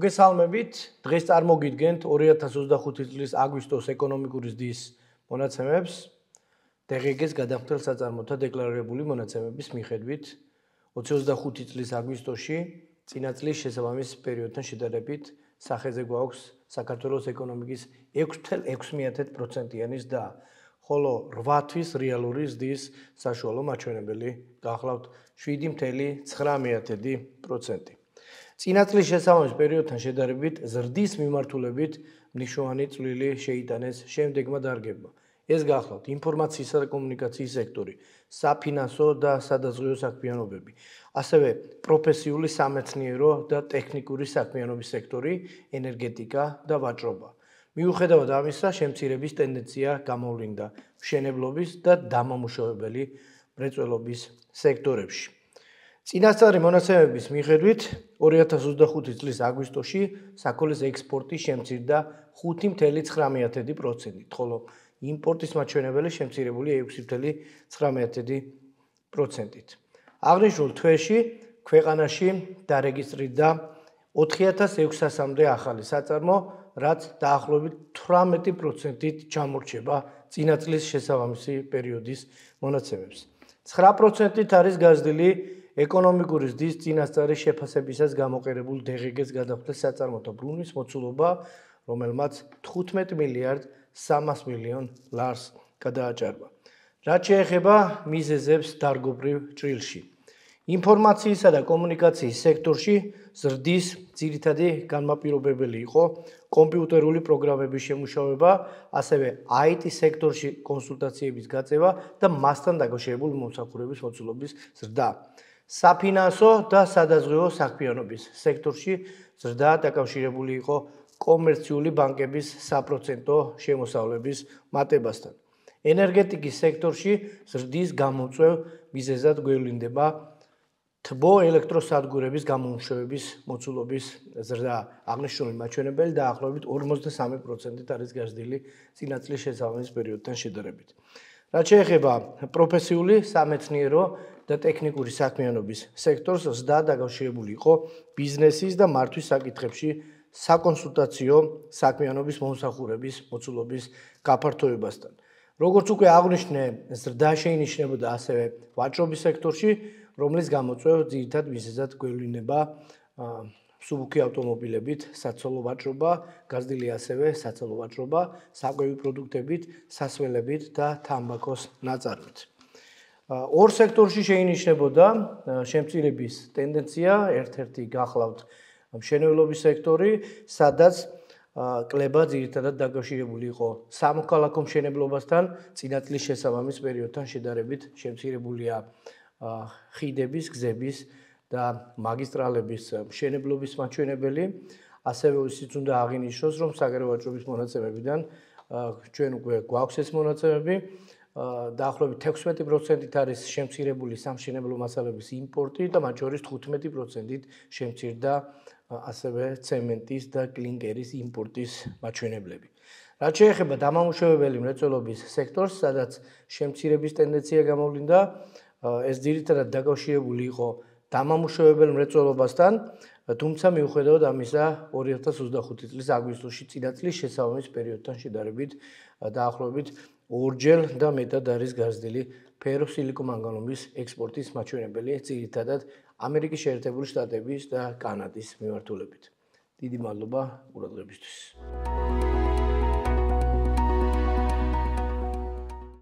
მოგესალმებით, დღეს წარმოგიდგენთ 2025 წლის აგვისტოს ეკონომიკური ზრდის მონაცემებს. DGG-ს გადამხდელ საწარმოთა დეკლარირებული მონაცემების მიხედვით 2025 წლის აგვისტოში წინა წლის შესაბამის პერიოდთან შედარებით სახეზე გვაქვს საქართველოს ეკონომიკის 6.6%-იანი ზრდა, ხოლო 8 თვის რეალური ზრდის საშუალო მაჩვენებელი გახლავთ 7.9%. წინა წლის შესაბამის პერიოდთან შედარებით ზრდის მიმართულებით მნიშვნელოვანი წვლილი შეიტანეს შემდეგმა დარგებმა. ეს გახლავთ ინფორმაციისა და კომუნიკაციის სექტორი, საფინანსო და სადაზღვევო საქმიანობები, ასევე პროფესიული სამეცნიერო და ტექნიკური საქმიანობის სექტორი, ენერგეტიკა და ვაჭრობა. მიუხედავად ამისა, შემცირების ტენდენცია გამოვლინდა მშენებლობის და დამამუშავებელი მრეწველობის სექტორებში. წინასწარი მონაცემების მიხედვით 2025 წლის აგვისტოში საქონლის ექსპორტი შემცირდა 5.9%-ით, ხოლო იმპორტის მაჩვენებელი შემცირებული 6.9%-ით. აღნიშნულ თვეში ქვეყანაში დარეგისტრირდა 4600-მდე ახალი საწარმო, რაც დაახლოებით 18%-ით ჩამორჩება წინა წლის შესაბამისი პერიოდის მონაცემებს. 9%-ით არის გაზრდილი ეკონომიკური ზრდის წინასწარი შეფასებისას გამოყენებულ DGG-ს გადამხდელ საწარმოთა ბრუნვის მოცულობა, რომელმაც 15 მილიარდ 300 მილიონ ლარს გადააჭარბა. რაც შეეხება მიზეზებს დარგობრივ ჭრილში. ინფორმაციისა და კომუნიკაციის სექტორში ზრდის ძირითადი განმაპირობებელი იყო კომპიუტერული პროგრამების შემუშავება, ასევე IT სექტორში კონსულტაციების გაწევა და მასთან დაკავშირებული მომსახურების მოცულობის ზრდა. საფინანსო და სადაზღვევო საქმიანობის სექტორში ზრდა დაკავშირებული იყო კომერციული ბანკების საპროცენტო შემოსავლების მატებასთან. ენერგეტიკის სექტორში ზრდის გამოწვევ მიზეზად გვევლინდება თბო ელექტროსადგურების გამომუშავების მოცულობის ზრდა. აღნიშნული მაჩვენებელი დაახლოებით 53%-ით არის გაზრდილი წინა წლის შესაბამის პერიოდთან შედარებით. რაც შეეხება პროფესიული, სამეცნიერო და ტექნიკური საქმიანობის სექტორს, ზრდა დაკავშირებული იყო ბიზნესის და მართვის საკითხებში საკონსულტაციო საქმიანობის მომსახურების მოცულობის გაფართოებასთან. როგორც უკვე აღვნიშნე, ზრდა შეინიშნებოდა ასევე ვაჭრობის სექტორში, რომლის გამოწვევ ძირითად მიზეზად გვევლინება მსუბუქი ავტომობილებით, საცოლო ვაჭრობა, გაზრდილი ასევე საცოლო ვაჭრობა, საკვები პროდუქტებით, სასველებით და თამბაქოს ნაწარმით. ორ სექტორში შეინიშნებოდა შემცირების ტენდენცია, ერთ-ერთი გახლავთ მშენებლობის სექტორი, სადაც კლება ძირითადად დაკავშირებული იყო სამოქალაქო მშენებლობასთან, წინა წლის შესაბამის პერიოდთან შედარებით შემცირებულია ხიდების, გზების და მაგისტრალების მშენებლობის მაჩვენებელი. ასევე ისიც უნდა აღინიშნოს, რომ საგარეო ვაჭრობის მონაცემებიდან ჩვენ უკვე გვაქვს ეს მონაცემები. დაახლოებით 16%-ით არის შემცირებული სამშენებლო მასალების იმპორტი და მათ შორის 15%-ით შემცირდა ასევე ცემენტის და კლინკერის იმპორტის მაჩვენებლები. რაც შეეხება დამამუშავებელი მრეწველობის სექტორს, სადაც შემცირების ტენდენცია გამოვლინდა, ეს ძირითადად დაკავშირებული იყო დამამუშავებელ მრეწველობასთან, თუმცა მიუხედავად ამისა 2025 წლის აგვისტოში წინა წლის შესაბამის პერიოდთან შედარებით დაახლოებით ორჯერ და მეტად არის გაზრდილი ფეროსილიკომანგანუმის ექსპორტის მაჩვენებელი, ძირითადად ამერიკის შეერთებული შტატების და კანადის მიმართულებით. დიდი მადლობა ყურადღებისთვის.